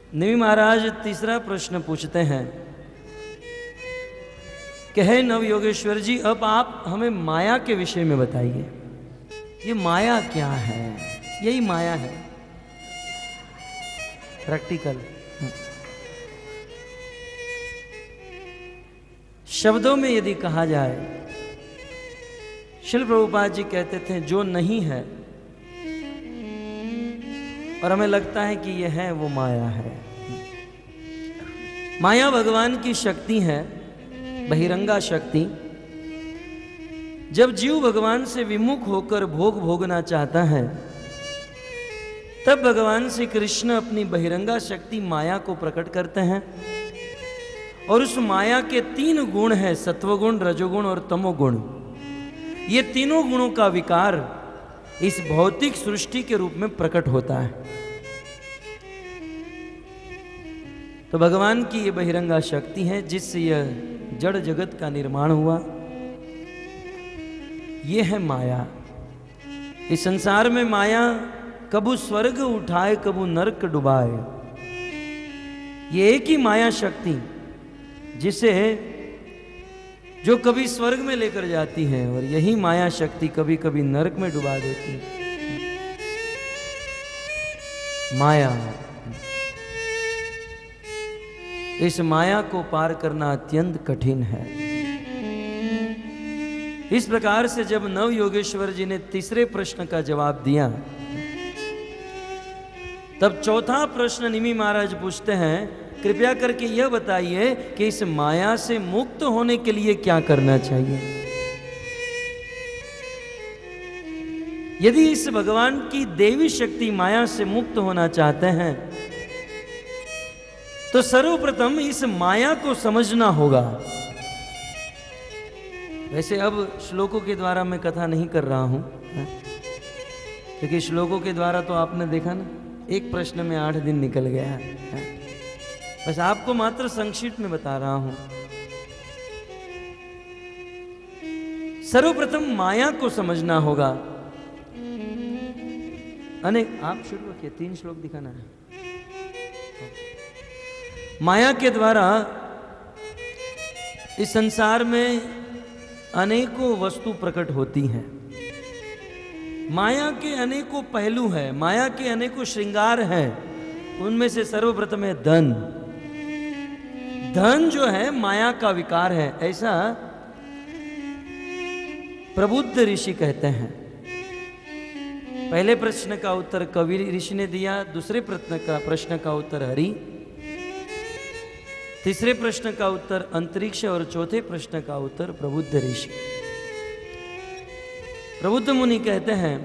निमि महाराज तीसरा प्रश्न पूछते हैं कि हे नव योगेश्वर जी, अब आप हमें माया के विषय में बताइए। ये माया क्या है? यही माया है, प्रैक्टिकल। शब्दों में यदि कहा जाए, श्रील प्रभुपाद जी कहते थे जो नहीं है और हमें लगता है कि यह है, वो माया है। माया भगवान की शक्ति है, बहिरंगा शक्ति। जब जीव भगवान से विमुख होकर भोग भोगना चाहता है, तब भगवान श्री कृष्ण अपनी बहिरंगा शक्ति माया को प्रकट करते हैं। और उस माया के 3 गुण हैं, सत्वगुण, रजोगुण और तमोगुण। ये तीनों गुणों का विकार इस भौतिक सृष्टि के रूप में प्रकट होता है। तो भगवान की ये बहिरंगा शक्ति है जिससे यह जड़ जगत का निर्माण हुआ। ये है माया। इस संसार में माया कबू स्वर्ग उठाए, कबू नरक डुबाए। ये एक ही माया शक्ति जिसे जो कभी स्वर्ग में लेकर जाती है और यही माया शक्ति कभी कभी नरक में डुबा देती है। माया, इस माया को पार करना अत्यंत कठिन है। इस प्रकार से जब नव योगेश्वर जी ने तीसरे प्रश्न का जवाब दिया, तब चौथा प्रश्न निमि महाराज पूछते हैं, कृपया करके यह बताइए कि इस माया से मुक्त होने के लिए क्या करना चाहिए। यदि इस भगवान की देवी शक्ति माया से मुक्त होना चाहते हैं तो सर्वप्रथम इस माया को समझना होगा। वैसे अब श्लोकों के द्वारा मैं कथा नहीं कर रहा हूं, क्योंकि श्लोकों के द्वारा तो आपने देखा ना, एक प्रश्न में 8 दिन निकल गया। बस आपको मात्र संक्षिप्त में बता रहा हूं। सर्वप्रथम माया को समझना होगा। अनेक, आप शुरू रखिए, 3 श्लोक दिखाना है। माया के द्वारा इस संसार में अनेकों वस्तु प्रकट होती हैं। माया के अनेकों पहलू हैं, माया के अनेकों श्रृंगार हैं। उनमें से सर्वप्रथम है धन। धन जो है माया का विकार है, ऐसा प्रबुद्ध ऋषि कहते हैं। पहले प्रश्न का उत्तर कवि ऋषि ने दिया, दूसरे प्रश्न का उत्तर हरि, तीसरे प्रश्न का उत्तर अंतरिक्ष और चौथे प्रश्न का उत्तर प्रबुद्ध ऋषि। प्रबुद्ध मुनि कहते हैं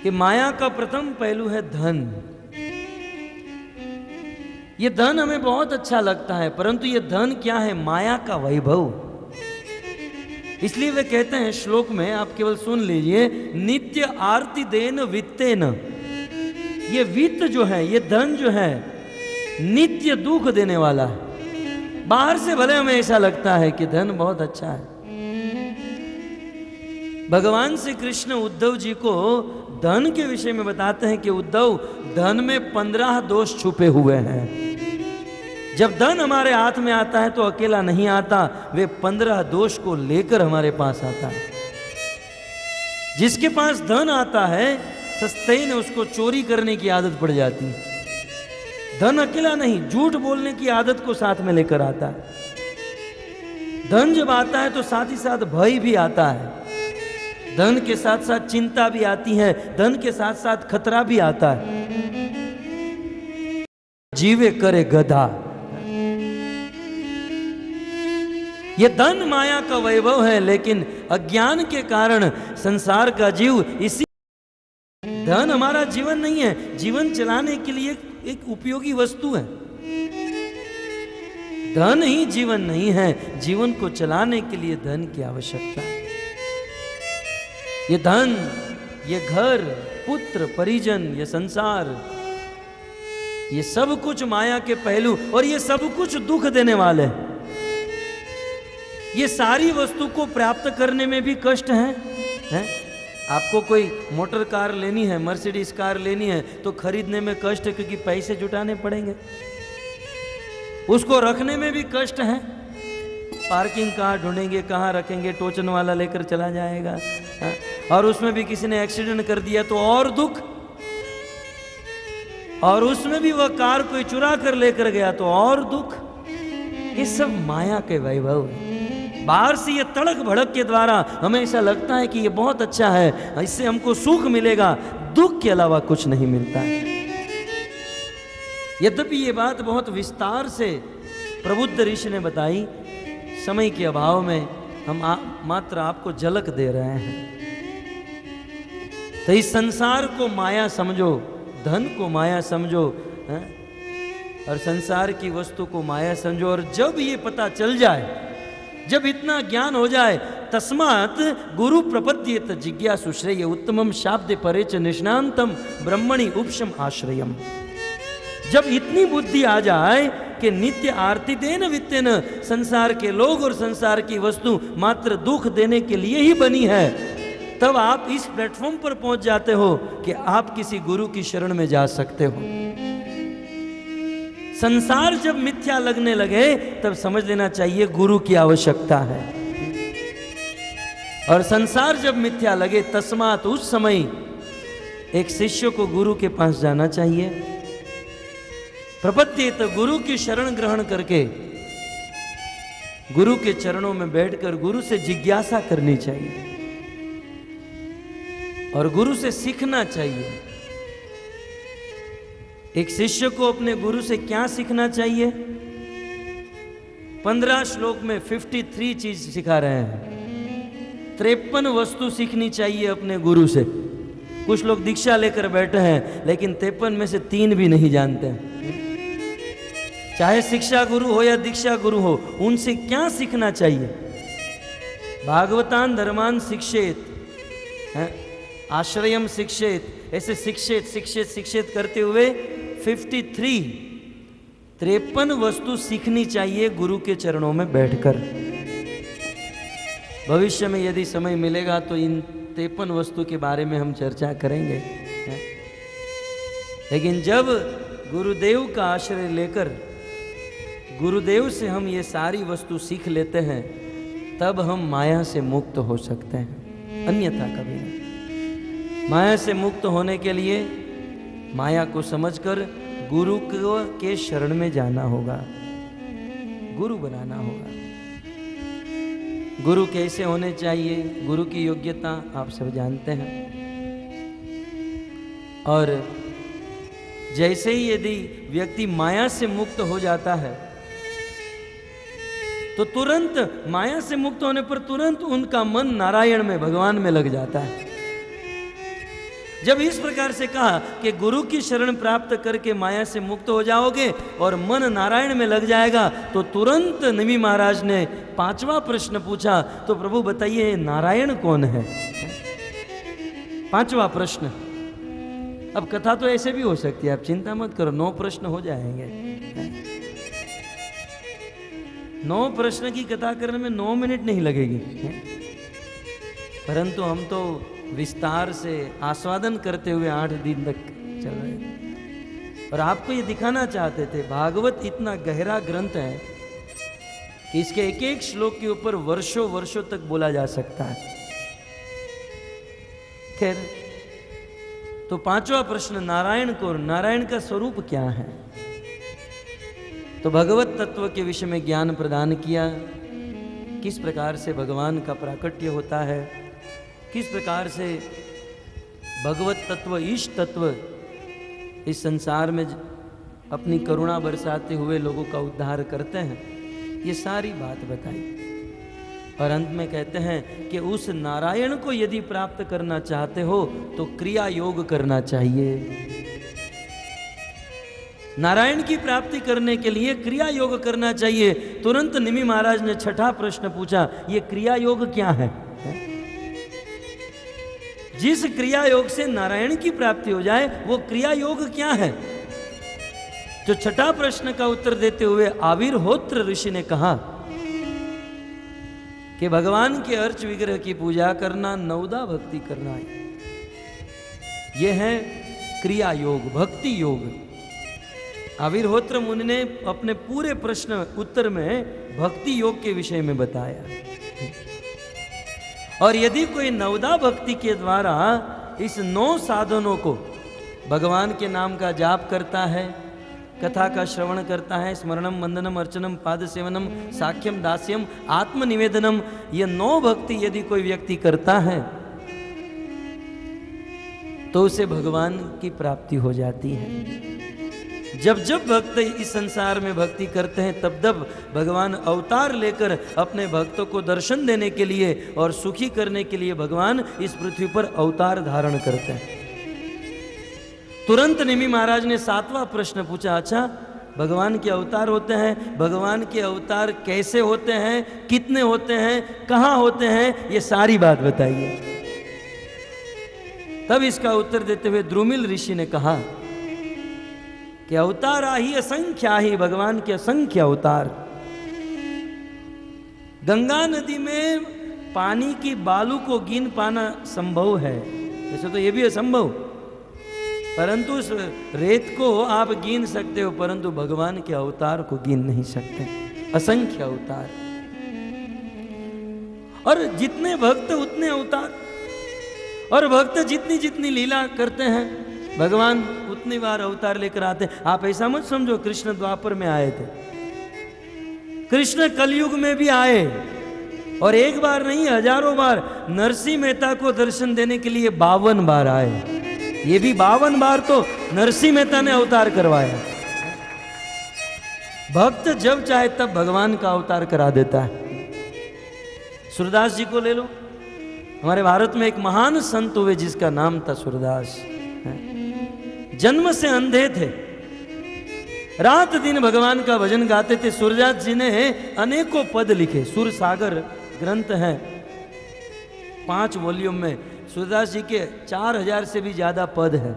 कि माया का प्रथम पहलू है धन। ये धन हमें बहुत अच्छा लगता है, परंतु ये धन क्या है? माया का वैभव। इसलिए वे कहते हैं श्लोक में, आप केवल सुन लीजिए, नित्य आरती देन वित्तेन। ये वित्त जो है, ये धन जो है, नित्य दुख देने वाला है। बाहर से भले हमें ऐसा लगता है कि धन बहुत अच्छा है। भगवान श्री कृष्ण उद्धव जी को धन के विषय में बताते हैं कि उद्धव, धन में 15 दोष छुपे हुए हैं। जब धन हमारे हाथ में आता है तो अकेला नहीं आता, वे 15 दोष को लेकर हमारे पास आता है। जिसके पास धन आता है, सस्ते ने उसको चोरी करने की आदत पड़ जाती है। धन अकेला नहीं, झूठ बोलने की आदत को साथ में लेकर आता है। धन जब आता है तो साथ ही साथ भय भी आता है। धन के साथ साथ चिंता भी आती है, धन के साथ साथ खतरा भी आता है। जीवे करे गधा। ये धन माया का वैभव है, लेकिन अज्ञान के कारण संसार का जीव इसी, धन हमारा जीवन नहीं है, जीवन चलाने के लिए एक उपयोगी वस्तु है। धन ही जीवन नहीं है, जीवन को चलाने के लिए धन की आवश्यकता है। ये धन, ये घर, पुत्र, परिजन, ये संसार, ये सब कुछ माया के पहलू, और ये सब कुछ दुख देने वाले हैं। ये सारी वस्तु को प्राप्त करने में भी कष्ट है? आपको कोई मोटर कार लेनी है, मर्सिडीज कार लेनी है, तो खरीदने में कष्ट है क्योंकि पैसे जुटाने पड़ेंगे, उसको रखने में भी कष्ट है, पार्किंग कहाँ ढूंढेंगे, कहाँ रखेंगे, टोचन वाला लेकर चला जाएगा, और उसमें भी किसी ने एक्सीडेंट कर दिया तो और दुख, और उसमें भी वह कार कोई चुरा कर लेकर गया तो और दुख। ये सब माया के वैभव है। बाहर से ये तड़क भड़क के द्वारा हमें ऐसा लगता है कि ये बहुत अच्छा है, इससे हमको सुख मिलेगा, दुख के अलावा कुछ नहीं मिलता है। यद्यपि ये बात बहुत विस्तार से प्रबुद्ध ऋषि ने बताई, समय के अभाव में हम मात्र आपको झलक दे रहे हैं। तो इस संसार को माया समझो, धन को माया समझो, और संसार की वस्तु को माया समझो। और जब ये पता चल जाए, जब इतना ज्ञान हो जाए, तस्मात् गुरु प्रपद्येत जिज्ञासु श्रेय उत्तमम शाब्दे परेच निष्णांतम ब्रह्मणि उपशम आश्रयम। जब इतनी बुद्धि आ जाए कि नित्य आरती देन वित्तेन, संसार के लोग और संसार की वस्तु मात्र दुख देने के लिए ही बनी है, तब आप इस प्लेटफॉर्म पर पहुंच जाते हो कि आप किसी गुरु की शरण में जा सकते हो। संसार जब मिथ्या लगने लगे तब समझ लेना चाहिए गुरु की आवश्यकता है। और संसार जब मिथ्या लगे, तस्मात उस समय एक शिष्य को गुरु के पास जाना चाहिए। प्रपद्येत, गुरु की शरण ग्रहण करके गुरु के चरणों में बैठकर गुरु से जिज्ञासा करनी चाहिए और गुरु से सीखना चाहिए। एक शिष्य को अपने गुरु से क्या सीखना चाहिए? 15 श्लोक में 53 चीज सिखा रहे हैं। 53 वस्तु सीखनी चाहिए अपने गुरु से। कुछ लोग दीक्षा लेकर बैठे हैं लेकिन 53 में से 3 भी नहीं जानते हैं। चाहे शिक्षा गुरु हो या दीक्षा गुरु हो, उनसे क्या सीखना चाहिए? भागवतान धर्मान शिक्षेत, आश्रयम शिक्षेत, ऐसे शिक्षित शिक्षित शिक्षित करते हुए 53 वस्तु सीखनी चाहिए गुरु के चरणों में बैठकर। भविष्य में यदि समय मिलेगा तो इन 53 वस्तु के बारे में हम चर्चा करेंगे। लेकिन जब गुरुदेव का आश्रय लेकर गुरुदेव से हम ये सारी वस्तु सीख लेते हैं, तब हम माया से मुक्त हो सकते हैं, अन्यथा कभी नहीं। माया से मुक्त होने के लिए माया को समझकर गुरु के शरण में जाना होगा, गुरु बनाना होगा। गुरु कैसे होने चाहिए, गुरु की योग्यता आप सब जानते हैं। और जैसे ही यदि व्यक्ति माया से मुक्त हो जाता है तो तुरंत माया से मुक्त होने पर तुरंत उनका मन नारायण में, भगवान में लग जाता है। जब इस प्रकार से कहा कि गुरु की शरण प्राप्त करके माया से मुक्त हो जाओगे और मन नारायण में लग जाएगा, तो तुरंत नमी महाराज ने 5वां प्रश्न पूछा, तो प्रभु बताइए नारायण कौन है? 5वां प्रश्न। अब कथा तो ऐसे भी हो सकती है, आप चिंता मत करो, 9 प्रश्न हो जाएंगे। 9 प्रश्न की कथा करने में 9 मिनट नहीं लगेगी, परंतु हम तो विस्तार से आस्वादन करते हुए 8 दिन तक चल रहे हैं। और आपको ये दिखाना चाहते थे, भागवत इतना गहरा ग्रंथ है कि इसके एक एक श्लोक के ऊपर वर्षों वर्षों तक बोला जा सकता है। खैर, तो 5वां प्रश्न, नारायण कौन? नारायण का स्वरूप क्या है? तो भगवत तत्व के विषय में ज्ञान प्रदान किया, किस प्रकार से भगवान का प्राकट्य होता है, किस प्रकार से भगवत तत्व, ईश तत्व इस संसार में अपनी करुणा बरसाते हुए लोगों का उद्धार करते हैं, ये सारी बात बताई। और अंत में कहते हैं कि उस नारायण को यदि प्राप्त करना चाहते हो तो क्रिया योग करना चाहिए। नारायण की प्राप्ति करने के लिए क्रिया योग करना चाहिए। तुरंत निमि महाराज ने 6ठा प्रश्न पूछा, ये क्रिया योग क्या है? जिस क्रिया योग से नारायण की प्राप्ति हो जाए वो क्रिया योग क्या है? जो 6ठा प्रश्न का उत्तर देते हुए आविर्होत्र ऋषि ने कहा कि भगवान के अर्च विग्रह की पूजा करना, नवदा भक्ति करना है। यह है क्रिया योग, भक्ति योग। आविर्होत्र मुनि ने अपने पूरे प्रश्न उत्तर में भक्ति योग के विषय में बताया। और यदि कोई नवदा भक्ति के द्वारा इस 9 साधनों को, भगवान के नाम का जाप करता है, कथा का श्रवण करता है, स्मरणम, वंदनम, अर्चनम, पाद सेवनम, साख्यम, दास्यम, आत्मनिवेदनम, ये 9 भक्ति यदि कोई व्यक्ति करता है तो उसे भगवान की प्राप्ति हो जाती है। जब जब भक्त इस संसार में भक्ति करते हैं तब तब भगवान अवतार लेकर अपने भक्तों को दर्शन देने के लिए और सुखी करने के लिए भगवान इस पृथ्वी पर अवतार धारण करते हैं। तुरंत निमि महाराज ने 7वां प्रश्न पूछा, अच्छा भगवान के अवतार होते हैं, भगवान के अवतार कैसे होते हैं, कितने होते हैं, कहाँ होते हैं, ये सारी बात बताइए। तब इसका उत्तर देते हुए द्रुमिल ऋषि ने कहा कि अवतारा ही असंख्या ही, भगवान के असंख्य अवतार। गंगा नदी में पानी की बालू को गिन पाना संभव है, वैसे तो यह भी असंभव, परंतु उस रेत को आप गिन सकते हो, परंतु भगवान के अवतार को गिन नहीं सकते। असंख्य अवतार, और जितने भक्त उतने अवतार, और भक्त जितनी जितनी लीला करते हैं भगवान उतनी बार अवतार लेकर आते हैं। आप ऐसा मत समझो कृष्ण द्वापर में आए थे, कृष्ण कलयुग में भी आए, और एक बार नहीं हजारों बार। नरसिंह मेहता को दर्शन देने के लिए 52 बार आए, ये भी 52 बार तो नरसिंह मेहता ने अवतार करवाया। भक्त जब चाहे तब भगवान का अवतार करा देता है। सूरदास जी को ले लो, हमारे भारत में एक महान संत हुए जिसका नाम था सूरदास। जन्म से अंधे थे, रात दिन भगवान का भजन गाते थे। सूरदास जी ने अनेकों पद लिखे, सुर सागर ग्रंथ है 5 वॉल्यूम में। सूरदास जी के 4000 से भी ज्यादा पद है,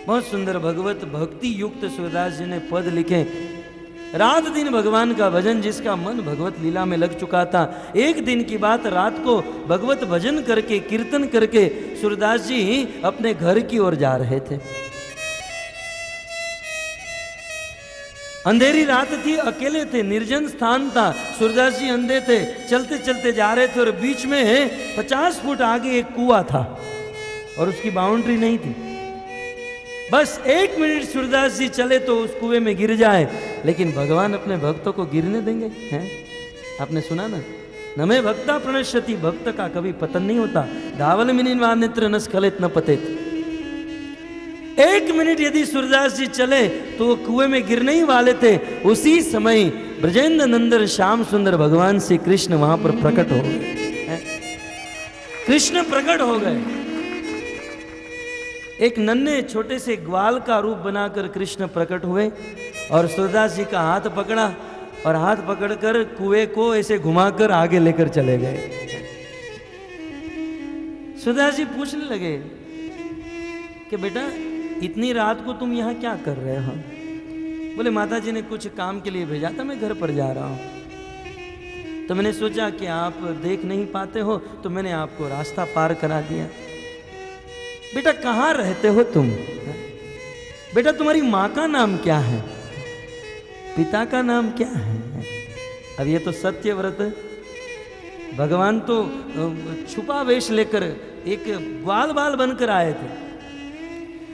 बहुत सुंदर भगवत भक्ति युक्त सूरदास जी ने पद लिखे। रात दिन भगवान का भजन, जिसका मन भगवत लीला में लग चुका था। एक दिन की बात, रात को भगवत भजन करके, कीर्तन करके सूरदास जी अपने घर की ओर जा रहे थे। अंधेरी रात थी, अकेले थे, निर्जन स्थान था। सूरदास जी अंधे थे, चलते चलते जा रहे थे, और बीच में 50 फुट आगे एक कुआं था और उसकी बाउंड्री नहीं थी। बस 1 मिनट सूरदास जी चले तो उस कुएं में गिर जाए, लेकिन भगवान अपने भक्तों को गिरने देंगे हैं? आपने सुना ना, नमे भक्ता प्रणश्यति, भक्त का कभी पतन नहीं होता। धावल मिनिन्वा नेत्र न स्खलित न पतित। 1 मिनट यदि सूरदास जी चले तो वो कुएं में गिरने ही वाले थे। उसी समय ब्रजेंद्र नंदन श्याम सुंदर भगवान श्री कृष्ण वहां पर प्रकट हो गए। कृष्ण प्रकट हो गए, एक नन्हे छोटे से ग्वाल का रूप बनाकर कृष्ण प्रकट हुए और सूरदास जी का हाथ पकड़ा, और हाथ पकड़कर कुएं को ऐसे घुमाकर आगे लेकर चले गए। सूरदास जी पूछने लगे कि बेटा इतनी रात को तुम यहाँ क्या कर रहे हो? बोले माता जी ने कुछ काम के लिए भेजा था, मैं घर पर जा रहा हूँ, तो मैंने सोचा कि आप देख नहीं पाते हो तो मैंने आपको रास्ता पार करा दिया। बेटा कहाँ रहते हो तुम? बेटा तुम्हारी माँ का नाम क्या है, पिता का नाम क्या है? अब ये तो सत्यव्रत, भगवान तो छुपा वेश लेकर एक ग्वाल बाल बनकर आए थे।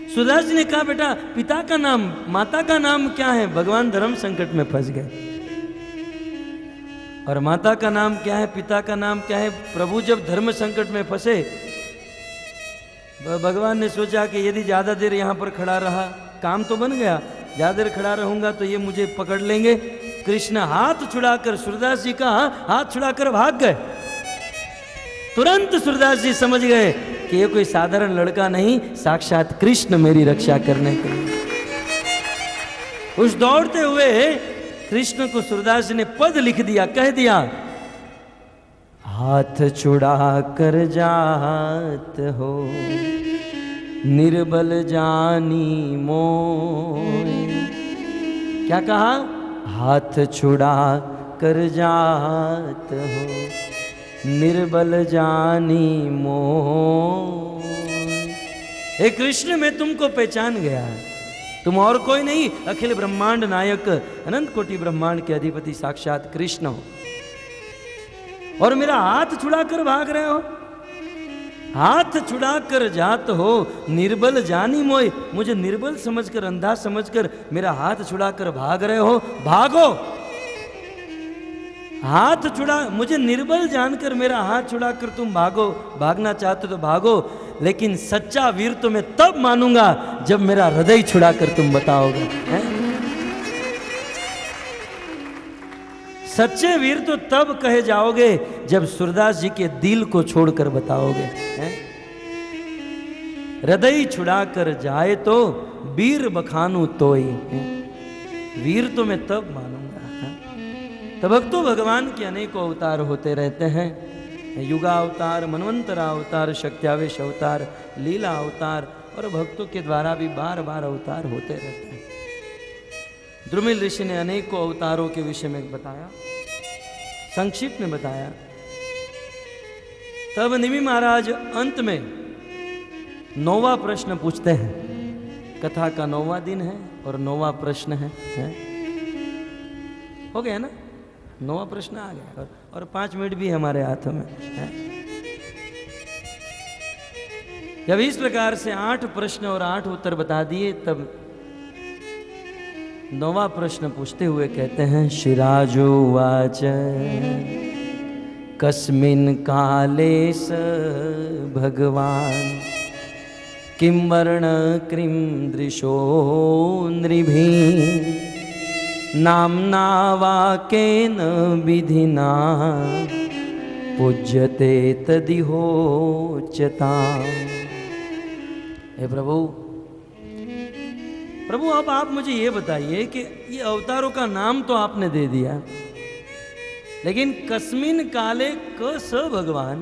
सूरदास जी ने कहा बेटा पिता का नाम, माता का नाम क्या है? भगवान धर्म संकट में फंस गए। और माता का नाम क्या है, पिता का नाम क्या है? प्रभु जब धर्म संकट में फंसे, भगवान ने सोचा कि यदि ज्यादा देर यहाँ पर खड़ा रहा, काम तो बन गया, ज्यादा देर खड़ा रहूंगा तो ये मुझे पकड़ लेंगे। कृष्ण हाथ छुड़ाकर, सूरदास जी का हाथ छुड़ाकर भाग गए। तुरंत सूरदास जी समझ गए कि ये कोई साधारण लड़का नहीं, साक्षात कृष्ण मेरी रक्षा करने के लिए। उस दौड़ते हुए कृष्ण को सूरदास जी ने पद लिख दिया, कह दिया, हाथ छुड़ा कर जात हो निर्बल जानी मोय। क्या कहा? हाथ छुड़ा कर जात हो निर्बल जानी मोह। हे कृष्ण, मैं तुमको पहचान गया, तुम और कोई नहीं, अखिल ब्रह्मांड नायक, अनंत कोटि ब्रह्मांड के अधिपति साक्षात कृष्ण हो, और मेरा हाथ छुड़ाकर भाग रहे हो, हाथ छुड़ाकर जात हो निर्बल जानी मोय। मुझे निर्बल समझकर, अंधा समझकर मेरा हाथ छुड़ाकर भाग रहे हो, भागो। हाथ छुड़ा, मुझे निर्बल जानकर मेरा हाथ छुड़ाकर तुम भागो, भागना चाहते तो भागो, लेकिन सच्चा वीर तो मैं तब मानूंगा जब मेरा हृदय छुड़ाकर तुम बताओगे। सच्चे वीर तो तब कहे जाओगे जब सूरदास जी के दिल को छोड़कर बताओगे। हृदय छुड़ाकर जाए तो वीर बखानू तोय, वीर तो मैं तब मानूंगा। तो भक्तों, भगवान के अनेकों अवतार होते रहते हैं, युगा अवतार, मनवंतरा अवतार, शक्त्यावेश अवतार, लीला अवतार, और भक्तों के द्वारा भी बार बार अवतार होते रहते हैं। द्रुमिल ऋषि ने अनेकों अवतारों के विषय में बताया, संक्षिप्त में बताया। तब निमि महाराज अंत में 9वां प्रश्न पूछते हैं। कथा का 9वां दिन है और 9वां प्रश्न है? हो गया ना, 9वां प्रश्न आ गया, और 5 मिनट भी हमारे हाथों में है। जब इस प्रकार से 8 प्रश्न और 8 उत्तर बता दिए, तब 9वां प्रश्न पूछते हुए कहते हैं, शिराजुवाच कस्मिन् काले स भगवान किं वर्ण क्रीं दृशो नृभिः नाम्ना वाकेन विधिना पूज्यते तदिहोच्यताम्। हे प्रभु, अब आप मुझे ये बताइए कि ये अवतारों का नाम तो आपने दे दिया, लेकिन कस्मिन काले क स भगवान,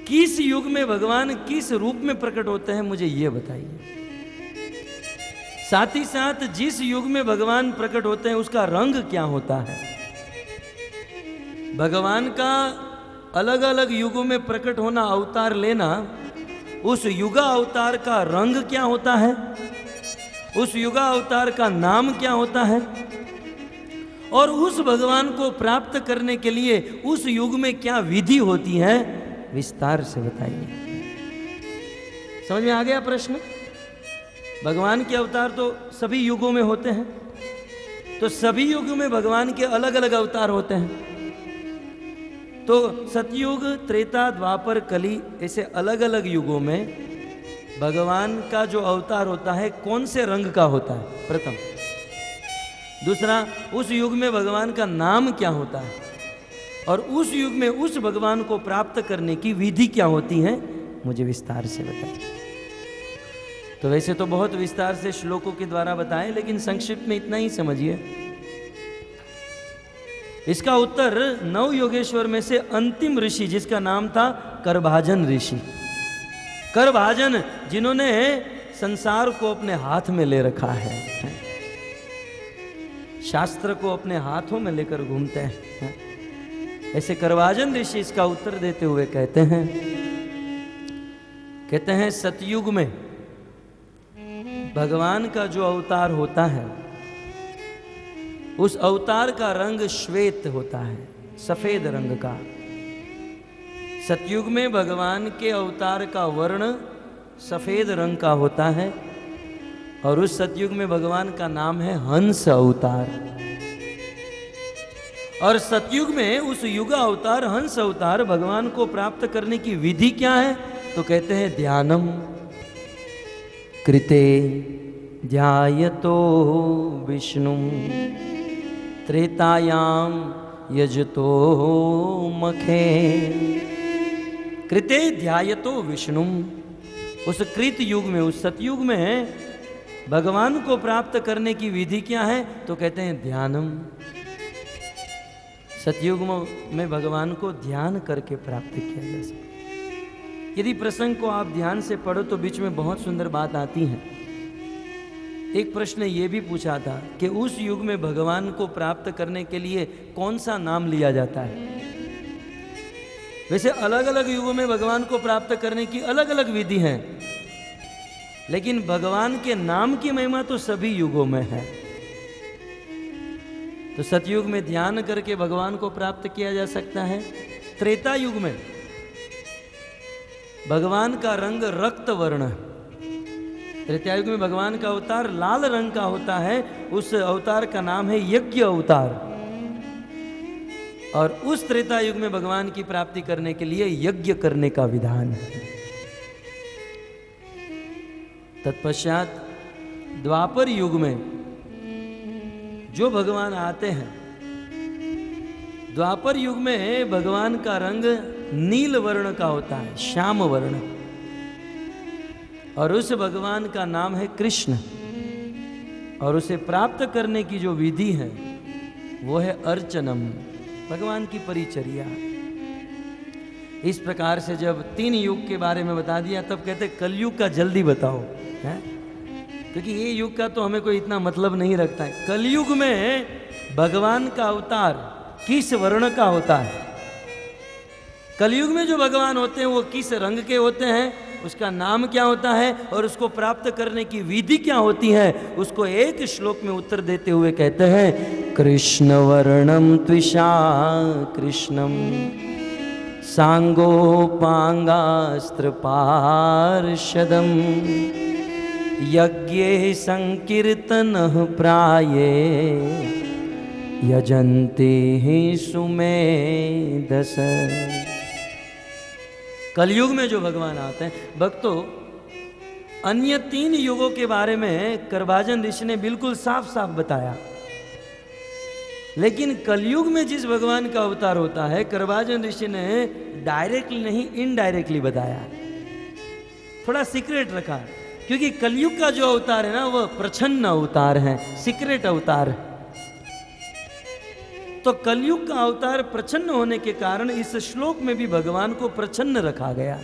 किस युग में भगवान किस रूप में प्रकट होते हैं, मुझे ये बताइए। साथ ही साथ जिस युग में भगवान प्रकट होते हैं उसका रंग क्या होता है। भगवान का अलग अलग युगों में प्रकट होना, अवतार लेना, उस युगा अवतार का रंग क्या होता है, उस युगा अवतार का नाम क्या होता है, और उस भगवान को प्राप्त करने के लिए उस युग में क्या विधि होती है, विस्तार से बताइए। समझ में आ गया प्रश्न? भगवान के अवतार तो सभी युगों में होते हैं, तो सभी युगों में भगवान के अलग अलग अवतार होते हैं। तो सतयुग, त्रेता, द्वापर, कली, ऐसे अलग अलग युगों में भगवान का जो अवतार होता है कौन से रंग का होता है, प्रथम। दूसरा, उस युग में भगवान का नाम क्या होता है, और उस युग में उस भगवान को प्राप्त करने की विधि क्या होती है, मुझे विस्तार से बताइए। तो वैसे तो बहुत विस्तार से श्लोकों के द्वारा बताएं, लेकिन संक्षिप्त में इतना ही समझिए। इसका उत्तर 9 योगेश्वर में से अंतिम ऋषि, जिसका नाम था करभाजन ऋषि, करभाजन, जिन्होंने संसार को अपने हाथ में ले रखा है, शास्त्र को अपने हाथों में लेकर घूमते हैं, ऐसे करभाजन ऋषि इसका उत्तर देते हुए कहते हैं सतयुग में भगवान का जो अवतार होता है, उस अवतार का रंग श्वेत होता है, सफेद रंग का। सतयुग में भगवान के अवतार का वर्ण सफेद रंग का होता है, और उस सतयुग में भगवान का नाम है हंस अवतार। और सतयुग में उस युग अवतार, हंस अवतार, भगवान को प्राप्त करने की विधि क्या है, तो कहते हैं ध्यानम कृते ध्यायतो विष्णु त्रेतायाम यजतो मखे। कृते ध्यायतो विष्णु, उस कृत युग में, उस सतयुग में भगवान को प्राप्त करने की विधि क्या है, तो कहते हैं ध्यानम। सतयुग में भगवान को ध्यान करके प्राप्त किया जा सकता। यदि प्रसंग को आप ध्यान से पढ़ो तो बीच में बहुत सुंदर बात आती है एक प्रश्न ये भी पूछा था कि उस युग में भगवान को प्राप्त करने के लिए कौन सा नाम लिया जाता है। वैसे अलग अलग युगों में भगवान को प्राप्त करने की अलग अलग विधि हैं, लेकिन भगवान के नाम की महिमा तो सभी युगों में है। तो सतयुग में ध्यान करके भगवान को प्राप्त किया जा सकता है। त्रेता युग में भगवान का रंग रक्त वर्ण, त्रेता युग में भगवान का अवतार लाल रंग का होता है। उस अवतार का नाम है यज्ञ अवतार। और उस त्रेता युग में भगवान की प्राप्ति करने के लिए यज्ञ करने का विधान है। तत्पश्चात द्वापर युग में जो भगवान आते हैं, द्वापर युग में भगवान का रंग नील वर्ण का होता है, श्याम वर्ण। और उस भगवान का नाम है कृष्ण। और उसे प्राप्त करने की जो विधि है वो है अर्चनम, भगवान की परिचर्या। इस प्रकार से जब 3 युग के बारे में बता दिया, तब कहते कलयुग का जल्दी बताओ, है? क्योंकि ये युग का तो हमें कोई इतना मतलब नहीं रखता है। कलयुग में भगवान का अवतार किस वर्ण का होता है? कलयुग में जो भगवान होते हैं वो किस रंग के होते हैं, उसका नाम क्या होता है और उसको प्राप्त करने की विधि क्या होती है, उसको एक श्लोक में उत्तर देते हुए कहते हैं कृष्ण वर्णम त्विषा कृष्णम सांगोपांगास्त्र पार्षदम यज्ञे संकीर्तनः प्राये यजन्ते हि सुमेधस। कलयुग में जो भगवान आते हैं, भक्तों अन्य 3 युगों के बारे में करभाजन ऋषि ने बिल्कुल साफ साफ बताया, लेकिन कलयुग में जिस भगवान का अवतार होता है करभाजन ऋषि ने डायरेक्टली नहीं इनडायरेक्टली बताया, थोड़ा सीक्रेट रखा। क्योंकि कलयुग का जो अवतार है ना वह प्रच्छन्न अवतार है, सीक्रेट अवतार है। तो कलयुग का अवतार प्रच्छन्न होने के कारण इस श्लोक में भी भगवान को प्रच्छन्न रखा गया।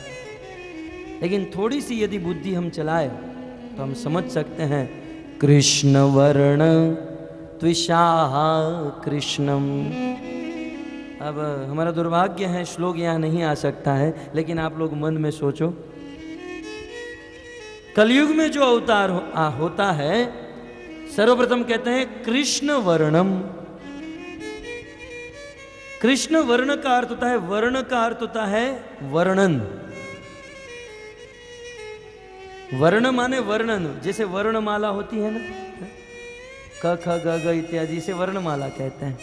लेकिन थोड़ी सी यदि बुद्धि हम चलाए तो हम समझ सकते हैं कृष्ण वर्ण त्विषाः कृष्णम। अब हमारा दुर्भाग्य है श्लोक यहाँ नहीं आ सकता है, लेकिन आप लोग मन में सोचो, कलयुग में जो अवतार होता है सर्वप्रथम कहते हैं कृष्ण वर्णम। कृष्ण वर्ण का अर्थ होता है, वर्ण का अर्थ होता है वर्णन। वर्ण माने वर्णन, जैसे वर्णमाला होती है ना, क ख ग ग इत्यादि से वर्णमाला कहते हैं।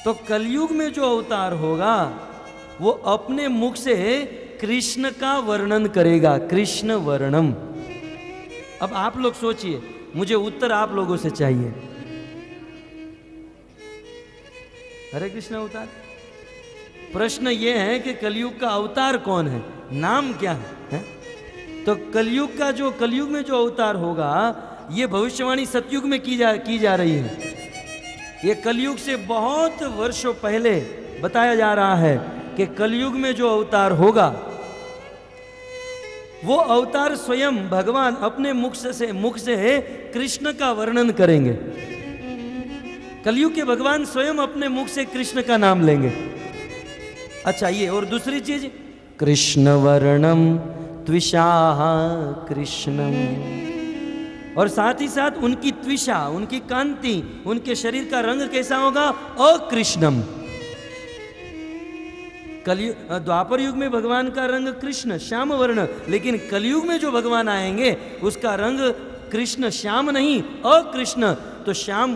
तो कलयुग में जो अवतार होगा वो अपने मुख से कृष्ण का वर्णन करेगा, कृष्ण वर्णम। अब आप लोग सोचिए, मुझे उत्तर आप लोगों से चाहिए। हरे कृष्ण अवतार, प्रश्न ये है कि कलयुग का अवतार कौन है, नाम क्या है? तो कलयुग में जो अवतार होगा ये भविष्यवाणी सतयुग में की जा रही है। ये कलयुग से बहुत वर्षों पहले बताया जा रहा है कि कलयुग में जो अवतार होगा वो अवतार स्वयं भगवान अपने मुख से कृष्ण का वर्णन करेंगे। कलयुग के भगवान स्वयं अपने मुख से कृष्ण का नाम लेंगे। अच्छा, ये और दूसरी चीज, कृष्ण वर्णम त्विषाः कृष्णम, और साथ ही साथ उनकी त्विषा, उनकी कांति, उनके शरीर का रंग कैसा होगा, अकृष्णम। द्वापर युग में भगवान का रंग कृष्ण श्याम वर्ण, लेकिन कलयुग में जो भगवान आएंगे उसका रंग कृष्ण श्याम नहीं, अकृष्ण। तो श्याम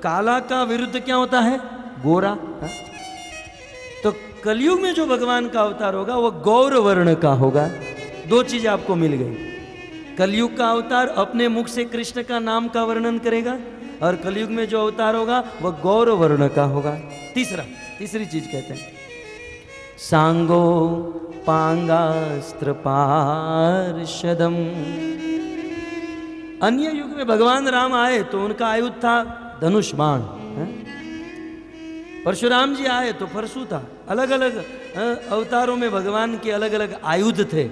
काला का विरुद्ध क्या होता है, गोरा। तो कलयुग में जो भगवान का अवतार होगा वो गौर वर्ण का होगा। 2 चीज आपको मिल गई, कलयुग का अवतार अपने मुख से कृष्ण का नाम का वर्णन करेगा, और कलयुग में जो अवतार होगा वह गौर वर्ण का होगा। तीसरी चीज कहते हैं सांगो पांगास्त्र पार्षदम। अन्य युग में भगवान राम आए तो उनका आयुध था धनुष बाण, परशुराम जी आए तो परशु था। अलग अलग अवतारों में भगवान के अलग अलग आयुध थे।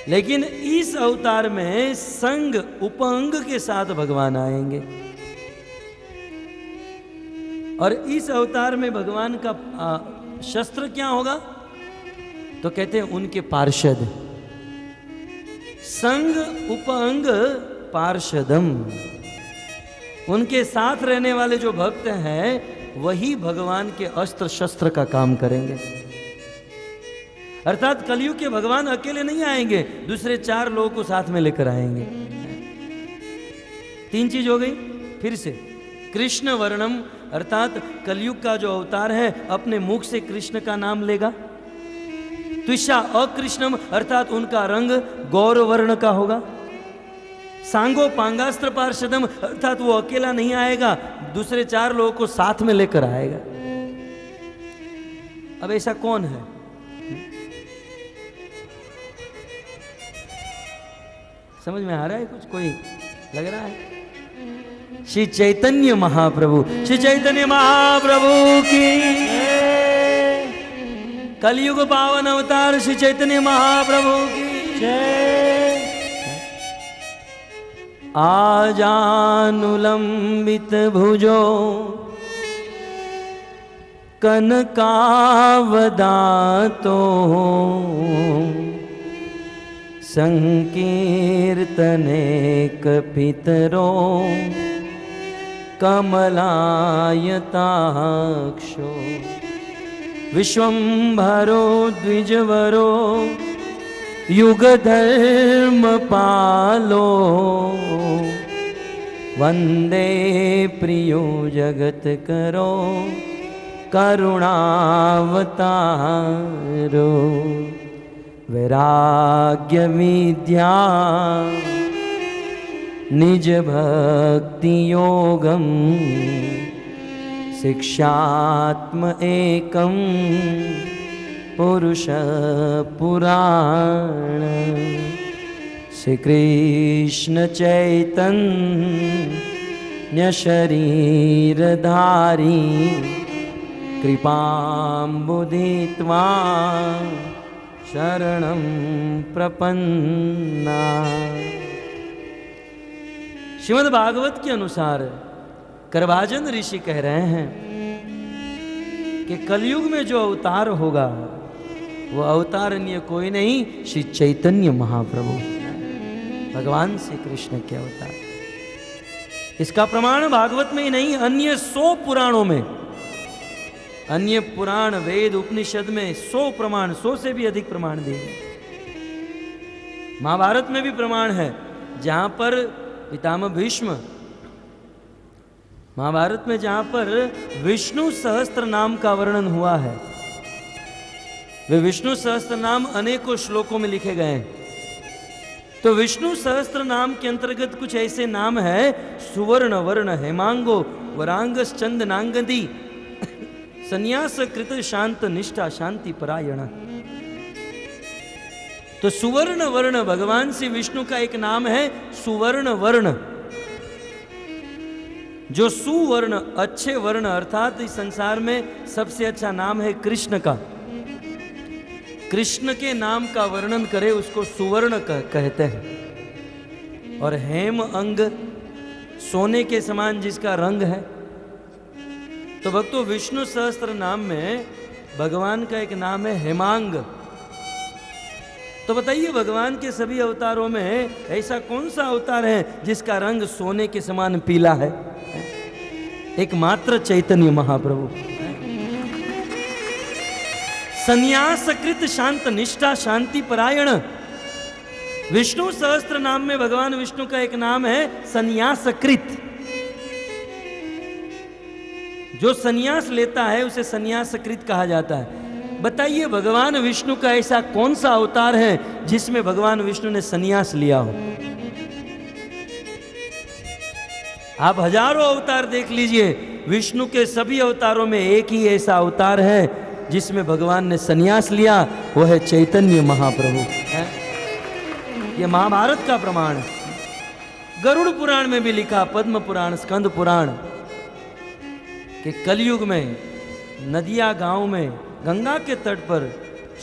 लेकिन इस अवतार में संग उपअंग के साथ भगवान आएंगे। और इस अवतार में भगवान का शस्त्र क्या होगा? तो कहते हैं उनके पार्षद। संग उपअंग पार्षदम, उनके साथ रहने वाले जो भक्त हैं वही भगवान के अस्त्र शस्त्र का काम करेंगे। अर्थात कलयुग के भगवान अकेले नहीं आएंगे, दूसरे 4 लोगों को साथ में लेकर आएंगे। 3 चीज हो गई फिर से। कृष्ण वर्णम, अर्थात कलयुग का जो अवतार है अपने मुख से कृष्ण का नाम लेगा। त्विषा अकृष्णम, अर्थात उनका रंग गौर वर्ण का होगा। सांगो पांगास्त्र पार्षदम, अर्थात वो अकेला नहीं आएगा, दूसरे 4 लोगों को साथ में लेकर आएगा। अब ऐसा कौन है? समझ में आ रहा है कुछ? कोई लग रहा है? श्री चैतन्य महाप्रभु, श्री चैतन्य महाप्रभु की, कलयुग पावन अवतार श्री चैतन्य महाप्रभु की जय। आजानुलंबित भुजो कनकावदातो संकीर्तने कपितरो कमलायताक्षो विश्वंभरो द्विजवरो युगधर्मपालो वंदे प्रियो जगत्करो करुणावतारो वैराग्य विद्या निज भक्ति योगम शिक्षात्म एकम पुरुष पुराण। श्री कृष्ण चैतन्य शरीरधारी कृपाम्बुदित्वा शरणं प्रपन्ना। श्रीमद् भागवत के अनुसार करभाजन ऋषि कह रहे हैं कि कलयुग में जो अवतार होगा वो अवतार अन्य कोई नहीं, श्री चैतन्य महाप्रभु, भगवान श्री कृष्ण के अवतार। इसका प्रमाण भागवत में ही नहीं, अन्य 100 पुराणों में, अन्य पुराण वेद उपनिषद में 100 प्रमाण, 100 से भी अधिक प्रमाण दिए गए। महाभारत में भी प्रमाण है जहां पर पितामह भीष्म, महाभारत में जहां पर विष्णु सहस्त्र नाम का वर्णन हुआ है, वे विष्णु सहस्त्र नाम अनेकों श्लोकों में लिखे गए हैं। तो विष्णु सहस्त्र नाम के अंतर्गत कुछ ऐसे नाम है, सुवर्ण वर्ण हेमांगो वरांगस चंद नांगदी संन्यास कृत शांत निष्ठा शांति परायण। तो सुवर्ण वर्ण भगवान श्री विष्णु का एक नाम है सुवर्ण वर्ण। जो सुवर्ण अच्छे वर्ण, अर्थात इस संसार में सबसे अच्छा नाम है कृष्ण का। कृष्ण के नाम का वर्णन करे उसको सुवर्ण कहते हैं। और हेम अंग, सोने के समान जिसका रंग है। तो भक्तों, विष्णु सहस्त्र नाम में भगवान का एक नाम है हेमांग। तो बताइए, भगवान के सभी अवतारों में ऐसा कौन सा अवतार है जिसका रंग सोने के समान पीला है? एकमात्र चैतन्य महाप्रभु। संन्यासकृत शांत निष्ठा शांति परायण। विष्णु सहस्त्र नाम में भगवान विष्णु का एक नाम है संन्यासकृत। जो संन्यास लेता है उसे संन्यासकृत कहा जाता है। बताइए, भगवान विष्णु का ऐसा कौन सा अवतार है जिसमें भगवान विष्णु ने संन्यास लिया हो? आप हजारों अवतार देख लीजिए, विष्णु के सभी अवतारों में एक ही ऐसा अवतार है जिसमें भगवान ने संन्यास लिया, वो है चैतन्य महाप्रभु। ये महाभारत का प्रमाण है। गरुड़ पुराण में भी लिखा, पद्म पुराण, स्कंद पुराण, कि कलयुग में नदिया गांव में गंगा के तट पर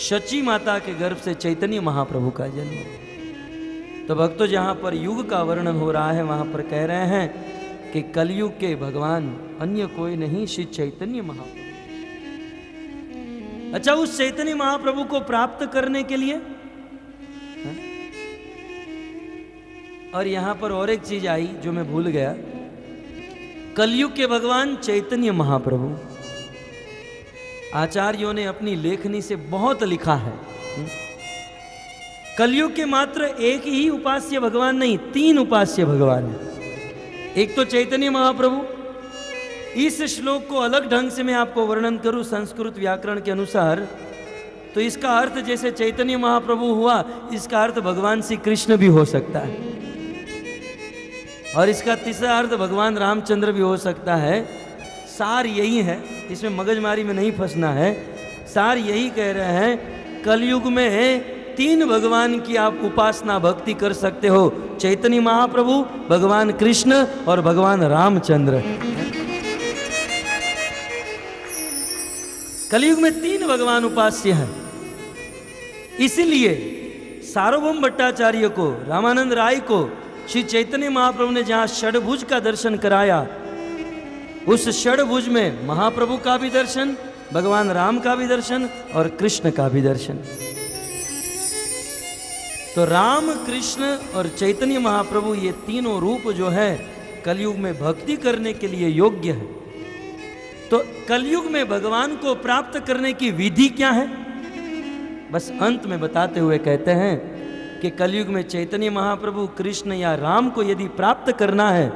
शची माता के गर्भ से चैतन्य महाप्रभु का जन्म। तो भक्तों जहाँ पर युग का वर्णन हो रहा है वहाँ पर कह रहे हैं कि कलयुग के भगवान अन्य कोई नहीं, श्री चैतन्य महाप्रभु। अच्छा, उस चैतन्य महाप्रभु को प्राप्त करने के लिए हा? और यहां पर और एक चीज आई जो मैं भूल गया। कलयुग के भगवान चैतन्य महाप्रभु, आचार्यों ने अपनी लेखनी से बहुत लिखा है। कलयुग के मात्र एक ही उपास्य भगवान नहीं, 3 उपास्य भगवान हैं। एक तो चैतन्य महाप्रभु। इस श्लोक को अलग ढंग से मैं आपको वर्णन करूं संस्कृत व्याकरण के अनुसार, तो इसका अर्थ जैसे चैतन्य महाप्रभु हुआ, इसका अर्थ भगवान श्री कृष्ण भी हो सकता है, और इसका तीसरा अर्थ भगवान रामचंद्र भी हो सकता है। सार यही है, इसमें मगजमारी में नहीं फंसना है। सार यही कह रहे हैं, कलयुग में 3 भगवान की आप उपासना भक्ति कर सकते हो, चैतन्य महाप्रभु, भगवान कृष्ण और भगवान रामचंद्र। कलयुग में 3 भगवान उपास्य हैं। इसलिए सार्वभौम भट्टाचार्य को, रामानंद राय को श्री चैतन्य महाप्रभु ने जहां षडभुज का दर्शन कराया, उस षडभुज में महाप्रभु का भी दर्शन, भगवान राम का भी दर्शन और कृष्ण का भी दर्शन। तो राम, कृष्ण और चैतन्य महाप्रभु, ये तीनों रूप जो है कलयुग में भक्ति करने के लिए योग्य है। तो कलयुग में भगवान को प्राप्त करने की विधि क्या है, बस अंत में बताते हुए कहते हैं कि कलयुग में चैतन्य महाप्रभु, कृष्ण या राम को यदि प्राप्त करना है,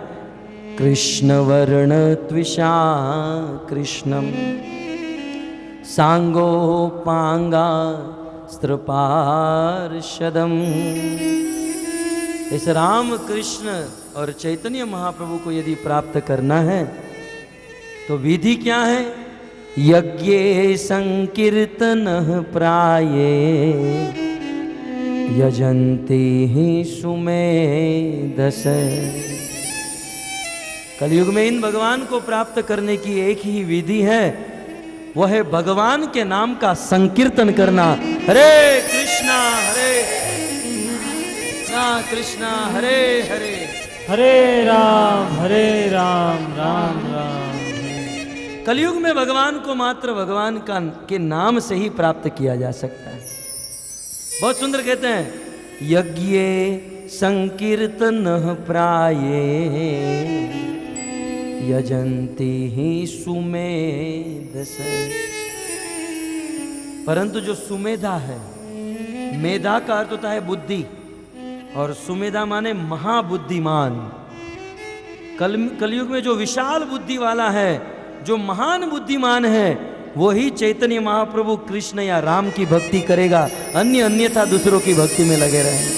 कृष्ण वर्ण त्विषा कृष्णम सांगोपांगा स्त्रपार्षदम। इस राम, कृष्ण और चैतन्य महाप्रभु को यदि प्राप्त करना है तो विधि क्या है? यज्ञे संकीर्तन प्राये यजन्ति ही सुमेधस। कलयुग में इन भगवान को प्राप्त करने की एक ही विधि है, वह है भगवान के नाम का संकीर्तन करना। हरे कृष्णा कृष्णा हरे हरे, हरे राम राम राम। कलयुग में भगवान को मात्र भगवान के नाम से ही प्राप्त किया जा सकता है। बहुत सुंदर कहते हैं, यज्ञे संकीर्तन प्राये यजन्ति ही सुमेधस। परंतु जो सुमेधा है, मेधा का अर्थ होता है बुद्धि, और सुमेधा माने महाबुद्धिमान। कलयुग में जो विशाल बुद्धि वाला है, जो महान बुद्धिमान है, वो ही चैतन्य महाप्रभु, कृष्ण या राम की भक्ति करेगा, अन्यथा दूसरों की भक्ति में लगे रहेंगे।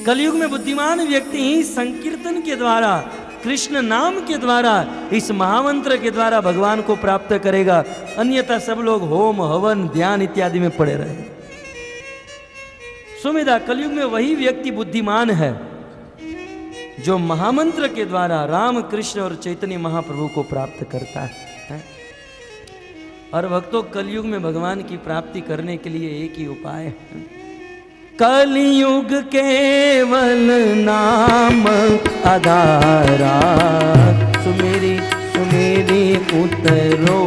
कलयुग में बुद्धिमान व्यक्ति ही संकीर्तन के द्वारा, कृष्ण नाम के द्वारा, इस महामंत्र के द्वारा भगवान को प्राप्त करेगा, अन्यथा सब लोग होम हवन ध्यान इत्यादि में पड़े रहे। सुमेधा, कलयुग में वही व्यक्ति बुद्धिमान है जो महामंत्र के द्वारा राम, कृष्ण और चैतन्य महाप्रभु को प्राप्त करता है। और भक्तों, कलयुग में भगवान की प्राप्ति करने के लिए एक ही उपाय है, कलयुग केवल नाम आधारा, सुमेरी सुमेरी उतरो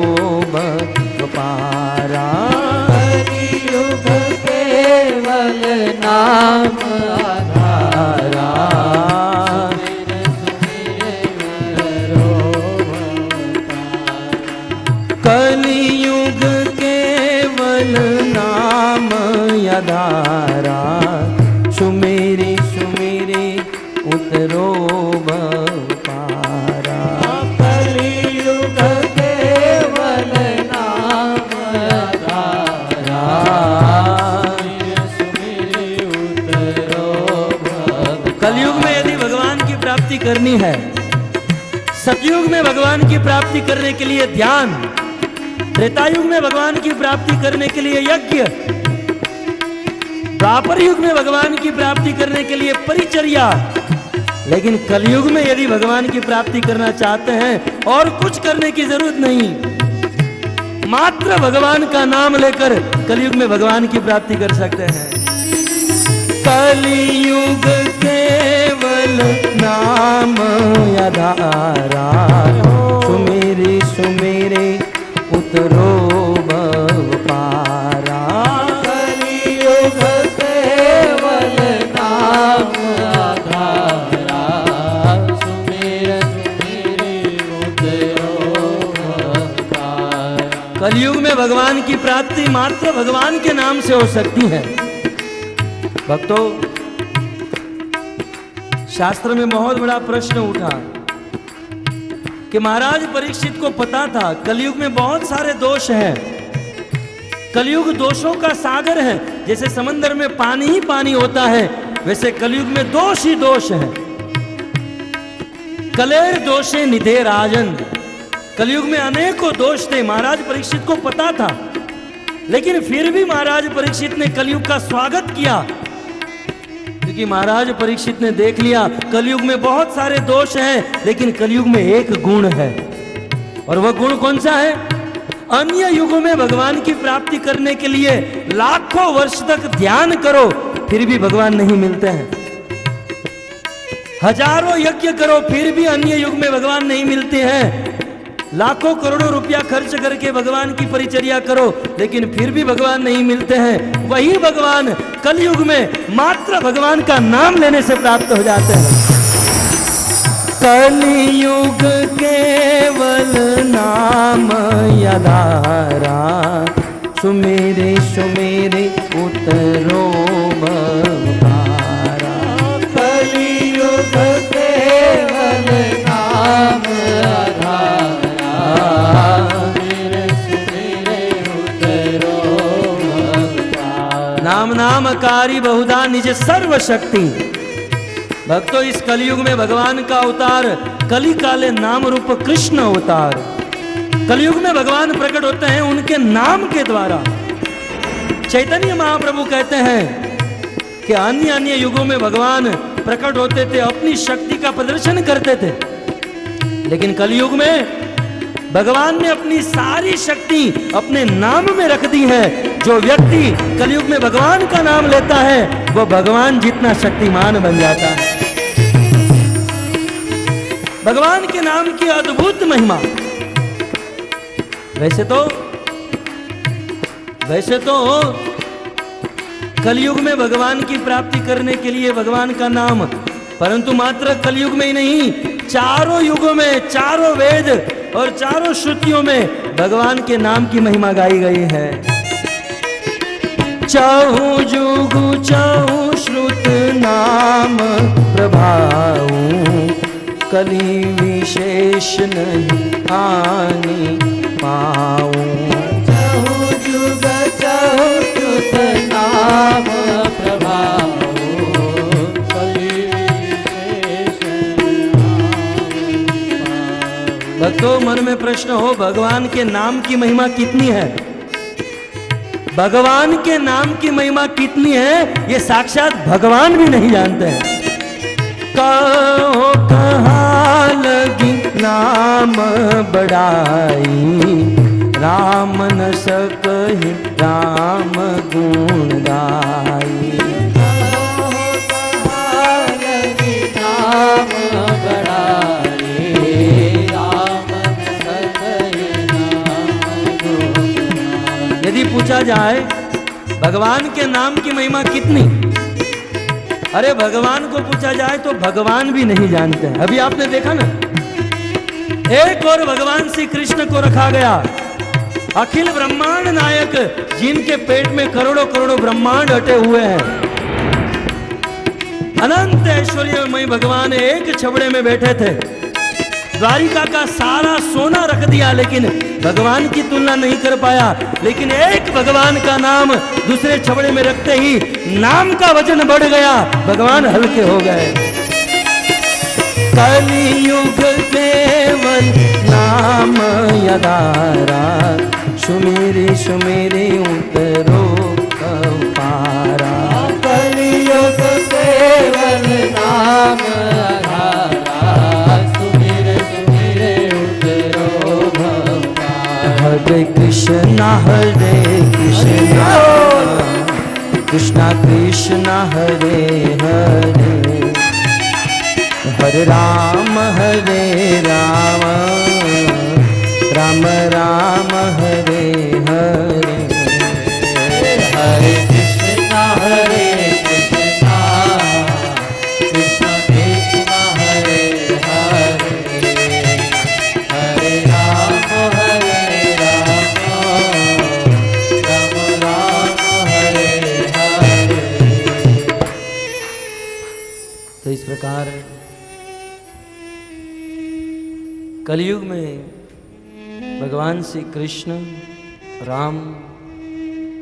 पारा। कलयुग केवल नाम आधारा, कलयुग केवल नाम आधारा, सुमेरी सुमेरी उतरो पारा। कलयुग केवल नाम आधारा, सुमेरी उतरो। कलयुग में यदि भगवान की प्राप्ति करनी है, सतयुग में भगवान की प्राप्ति करने के लिए ध्यान, त्रेतायुग में भगवान की प्राप्ति करने के लिए यज्ञ, द्वापर युग में भगवान की प्राप्ति करने के लिए परिचर्या, लेकिन कलयुग में यदि भगवान की प्राप्ति करना चाहते हैं और कुछ करने की जरूरत नहीं, मात्र भगवान का नाम लेकर कलयुग में भगवान की प्राप्ति कर सकते हैं। कलियुग केवल नाम आधारा, सुमेरे सुमेरे उतरो भव पारा। कलियुग केवल नाम आधारा, सुमेर सुमेरे उतरो भव पारा। कलयुग में भगवान की प्राप्ति मात्र भगवान के नाम से हो सकती है। भक्तों, शास्त्र में बहुत बड़ा प्रश्न उठा कि महाराज परीक्षित को पता था कलयुग में बहुत सारे दोष हैं। कलयुग दोषों का सागर है। जैसे समंदर में पानी ही पानी होता है, वैसे कलयुग में दोष ही दोष है। कलेर दोषे निधे राजन, कलयुग में अनेकों दोष थे। महाराज परीक्षित को पता था, लेकिन फिर भी महाराज परीक्षित ने कलयुग का स्वागत किया, क्योंकि महाराज परीक्षित ने देख लिया कलयुग में बहुत सारे दोष हैं, लेकिन कलयुग में एक गुण है। और वह गुण कौन सा है? अन्य युगों में भगवान की प्राप्ति करने के लिए लाखों वर्ष तक ध्यान करो, फिर भी भगवान नहीं मिलते हैं। हजारों यज्ञ करो, फिर भी अन्य युग में भगवान नहीं मिलते हैं। लाखों करोड़ों रुपया खर्च करके भगवान की परिचर्या करो, लेकिन फिर भी भगवान नहीं मिलते हैं। वही भगवान कलयुग में मात्र भगवान का नाम लेने से प्राप्त हो जाते हैं। कलियुग केवल नाम आधारा, सुमेरे सुमेरे उतरो भव पारा। कलियुग केवल नाम आधारा, सुमेरे सुमेरे उतरो भव पारा। नाम नामकारी बहुधा निज सर्वशक्ति। भक्तों, इस कलयुग में भगवान का अवतार कली काले नाम रूप कृष्ण अवतार। कलयुग में भगवान प्रकट होते हैं उनके नाम के द्वारा। चैतन्य महाप्रभु कहते हैं कि अन्य अन्य युगों में भगवान प्रकट होते थे, अपनी शक्ति का प्रदर्शन करते थे, लेकिन कलयुग में भगवान ने अपनी सारी शक्ति अपने नाम में रख दी है। जो व्यक्ति कलयुग में भगवान का नाम लेता है, वो भगवान जितना शक्तिमान बन जाता है। भगवान के नाम की अद्भुत महिमा। वैसे तो कलयुग में भगवान की प्राप्ति करने के लिए भगवान का नाम, परंतु मात्र कलयुग में ही नहीं, चारों युगों में, चारों वेद और चारों श्रुतियों में भगवान के नाम की महिमा गाई गई है। चाहू जुगु चाहू श्रुत नाम प्रभाऊ, कली विशेष नहीं हानि पाऊं। चाहू जुग चाहू श्रुत नाम प्रभाऊ, कली विशेष नहीं पाऊं। भक्तों, मन में प्रश्न हो, भगवान के नाम की महिमा कितनी है? भगवान के नाम की महिमा कितनी है, ये साक्षात भगवान भी नहीं जानते हैं। कहो कहाँ लगी नाम बड़ाई, राम न सकहि राम गुण गाई। कहो कहाँ लगी नाम बड़ाई, राम न सकहि नाम गुण गाई। यदि पूछा जाए भगवान के नाम की महिमा कितनी, अरे भगवान को पूछा जाए तो भगवान भी नहीं जानते हैं। अभी आपने देखा ना, एक और भगवान श्री कृष्ण को रखा गया, अखिल ब्रह्मांड नायक, जिनके पेट में करोड़ों करोड़ों ब्रह्मांड अटे हुए हैं। अनंत ऐश्वर्यमय भगवान एक छबड़े में बैठे थे। द्वारिका का सारा सोना रख दिया, लेकिन भगवान की तुलना नहीं कर पाया। लेकिन एक भगवान का नाम दूसरे छबड़े में रखते ही नाम का वजन बढ़ गया, भगवान हल्के हो गए। कलियुग केवल नाम आधारा, सुमेरे सुमेरे उतरो भव पारा। कलियुग केवल नाम आधारा, सुमेरे सुमेरे उतरो भव पारा। हरे कृष्णा हरे कृष्णा कृष्णा कृष्णा हरे हरे, हरे राम राम राम हरे हरे। हरे कृष्णा कृष्णा कृष्णा हरे हरे, हरे राम राम राम हरे हरे। तो इस प्रकार कलयुग में भगवान श्री कृष्ण, राम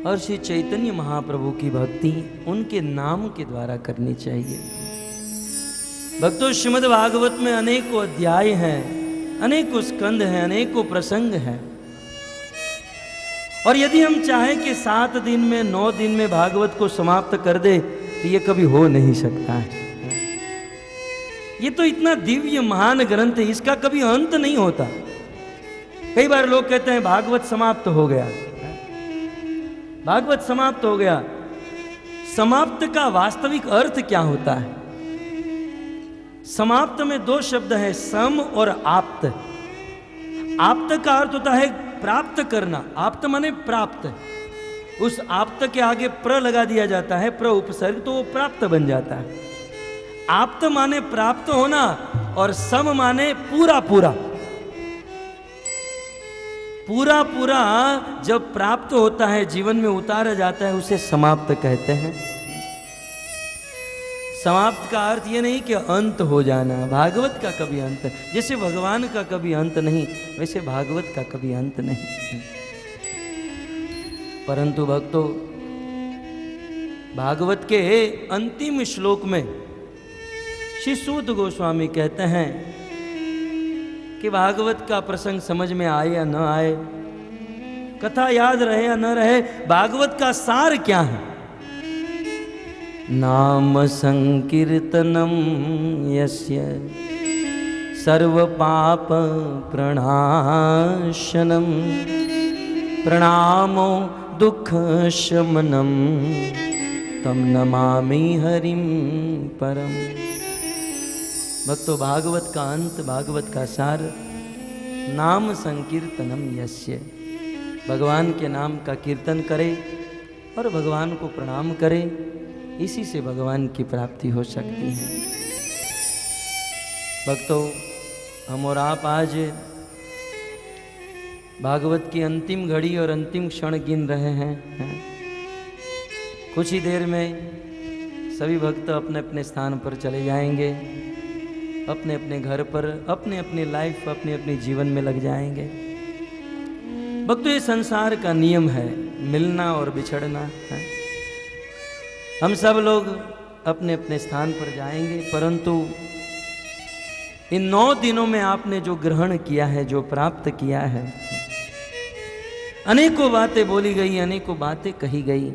और श्री चैतन्य महाप्रभु की भक्ति उनके नाम के द्वारा करनी चाहिए। भक्तों, श्रीमद् भागवत में अनेकों अध्याय हैं, अनेकों स्कंद हैं, अनेकों प्रसंग हैं। और यदि हम चाहें कि 7 दिन में 9 दिन में भागवत को समाप्त कर दे तो ये कभी हो नहीं सकता है। ये तो इतना दिव्य महान ग्रंथ है, इसका कभी अंत नहीं होता। कई बार लोग कहते हैं भागवत समाप्त हो गया, भागवत समाप्त हो गया। समाप्त का वास्तविक अर्थ क्या होता है? समाप्त में 2 शब्द हैं, सम और आप्त। आप्त का अर्थ होता है प्राप्त करना, आप्त माने प्राप्त। उस आप्त के आगे प्र लगा दिया जाता है, प्र उपसर्ग, तो वो प्राप्त बन जाता है। आप्त माने प्राप्त होना और सम माने पूरा पूरा। पूरा पूरा जब प्राप्त होता है, जीवन में उतारा जाता है, उसे समाप्त कहते हैं। समाप्त का अर्थ ये नहीं कि अंत हो जाना। भागवत का कभी अंत, जैसे भगवान का कभी अंत नहीं, वैसे भागवत का कभी अंत नहीं। परंतु भक्तों, भागवत के अंतिम श्लोक में श्री सूत गोस्वामी कहते हैं कि भागवत का प्रसंग समझ में आए या न आए, कथा याद रहे या न रहे, भागवत का सार क्या है? नाम संकीर्तनम यस्य सर्व पाप प्रणाशनम, प्रणामो दुख शमनम, तम नमामि हरिम परम। भक्तों, भागवत का अंत, भागवत का सार, नाम संकीर्तनम यस्य, भगवान के नाम का कीर्तन करे और भगवान को प्रणाम करे, इसी से भगवान की प्राप्ति हो सकती है। भक्तों, हम और आप आज भागवत की अंतिम घड़ी और अंतिम क्षण गिन रहे हैं। कुछ ही देर में सभी भक्त अपने अपने स्थान पर चले जाएंगे, अपने अपने घर पर, अपने अपने लाइफ, अपने अपने जीवन में लग जाएंगे। भक्तों, ये संसार का नियम है, मिलना और बिछड़ना है। हम सब लोग अपने अपने स्थान पर जाएंगे, परंतु इन 9 दिनों में आपने जो ग्रहण किया है, जो प्राप्त किया है, अनेकों बातें बोली गई, अनेकों बातें कही गई।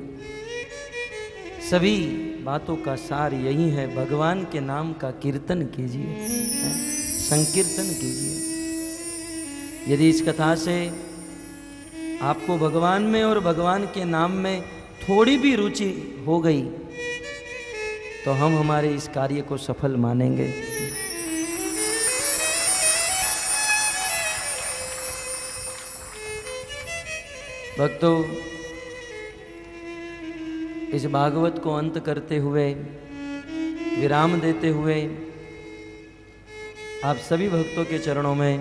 सभी बातों का सार यही है, भगवान के नाम का कीर्तन कीजिए, संकीर्तन कीजिए। यदि इस कथा से आपको भगवान में और भगवान के नाम में थोड़ी भी रुचि हो गई तो हम हमारे इस कार्य को सफल मानेंगे। भक्तों, इस भागवत को अंत करते हुए, विराम देते हुए, आप सभी भक्तों के चरणों में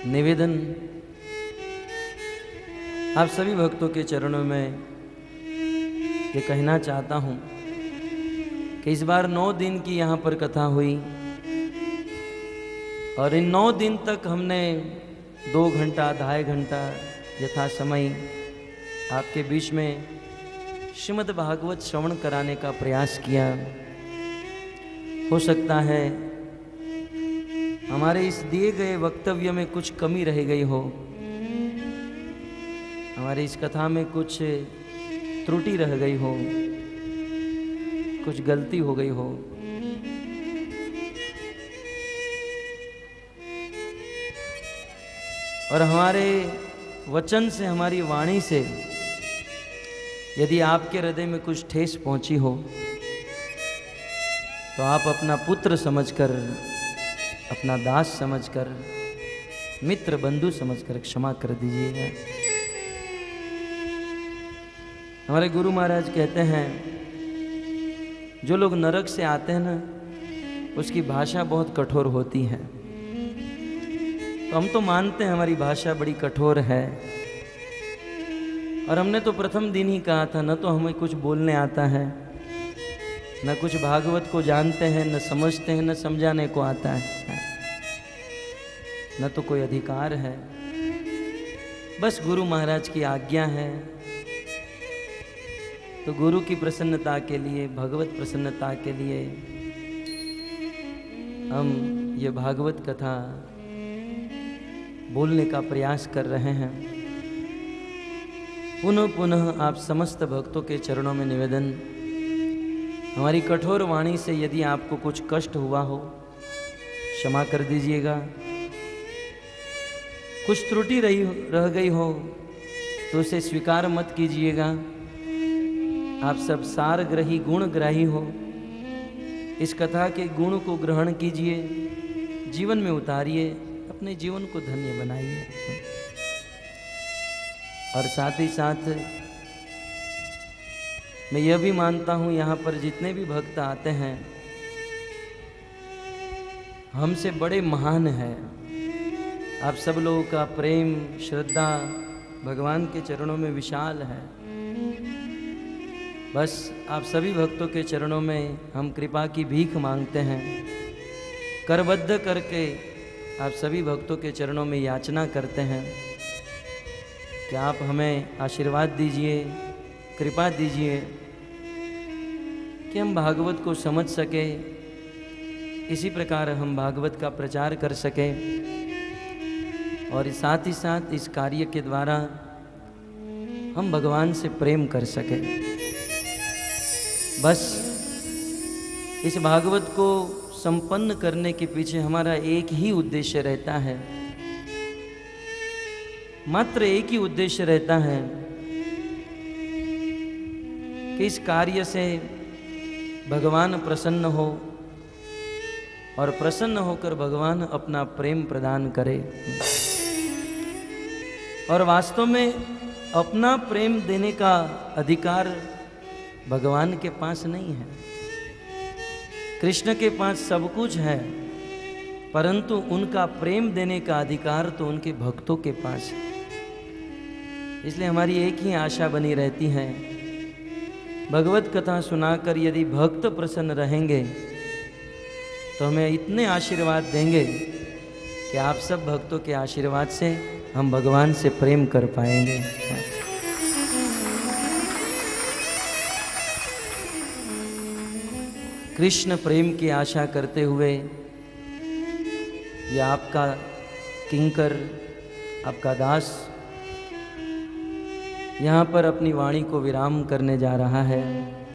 निवेदन, आप सभी भक्तों के चरणों में ये कहना चाहता हूँ कि इस बार 9 दिन की यहाँ पर कथा हुई और इन 9 दिन तक हमने 2 घंटा, 2.5 घंटा यथा समय आपके बीच में श्रीमद् भागवत श्रवण कराने का प्रयास किया। हो सकता है हमारे इस दिए गए वक्तव्य में कुछ कमी रह गई हो, हमारी इस कथा में कुछ त्रुटि रह गई हो, कुछ गलती हो गई हो। और हमारे वचन से, हमारी वाणी से यदि आपके हृदय में कुछ ठेस पहुंची हो तो आप अपना पुत्र समझकर, अपना दास समझकर, मित्र बंधु समझकर क्षमा कर दीजिएगा। हमारे गुरु महाराज कहते हैं, जो लोग नरक से आते हैं ना, उसकी भाषा बहुत कठोर होती है। तो हम तो मानते हैं हमारी भाषा बड़ी कठोर है, और हमने तो प्रथम दिन ही कहा था, न तो हमें कुछ बोलने आता है, न कुछ भागवत को जानते हैं, न समझते हैं, न समझाने को आता है, न तो कोई अधिकार है। बस गुरु महाराज की आज्ञा है। तो गुरु की प्रसन्नता के लिए, भगवत प्रसन्नता के लिए हम ये भागवत कथा बोलने का प्रयास कर रहे हैं। पुनः पुनः आप समस्त भक्तों के चरणों में निवेदन, हमारी कठोर वाणी से यदि आपको कुछ कष्ट हुआ हो, क्षमा कर दीजिएगा। कुछ त्रुटि रह गई हो तो उसे स्वीकार मत कीजिएगा। आप सब सारग्रही, गुणग्राही हो, इस कथा के गुण को ग्रहण कीजिए, जीवन में उतारिए, अपने जीवन को धन्य बनाइए। और साथ ही साथ मैं यह भी मानता हूँ, यहाँ पर जितने भी भक्त आते हैं हमसे बड़े महान हैं। आप सब लोगों का प्रेम, श्रद्धा भगवान के चरणों में विशाल है। बस आप सभी भक्तों के चरणों में हम कृपा की भीख मांगते हैं। करबद्ध करके आप सभी भक्तों के चरणों में याचना करते हैं कि आप हमें आशीर्वाद दीजिए, कृपा दीजिए कि हम भागवत को समझ सके, इसी प्रकार हम भागवत का प्रचार कर सके, और साथ ही साथ इस कार्य के द्वारा हम भगवान से प्रेम कर सके। बस इस भागवत को संपन्न करने के पीछे हमारा एक ही उद्देश्य रहता है, मात्र एक ही उद्देश्य रहता है कि इस कार्य से भगवान प्रसन्न हो, और प्रसन्न होकर भगवान अपना प्रेम प्रदान करे। और वास्तव में अपना प्रेम देने का अधिकार भगवान के पास नहीं है। कृष्ण के पास सब कुछ है, परंतु उनका प्रेम देने का अधिकार तो उनके भक्तों के पास है। इसलिए हमारी एक ही आशा बनी रहती है, भगवत कथा सुनाकर यदि भक्त प्रसन्न रहेंगे तो हमें इतने आशीर्वाद देंगे कि आप सब भक्तों के आशीर्वाद से हम भगवान से प्रेम कर पाएंगे। कृष्ण प्रेम की आशा करते हुए यह आपका किंकर, आपका दास यहाँ पर अपनी वाणी को विराम करने जा रहा है।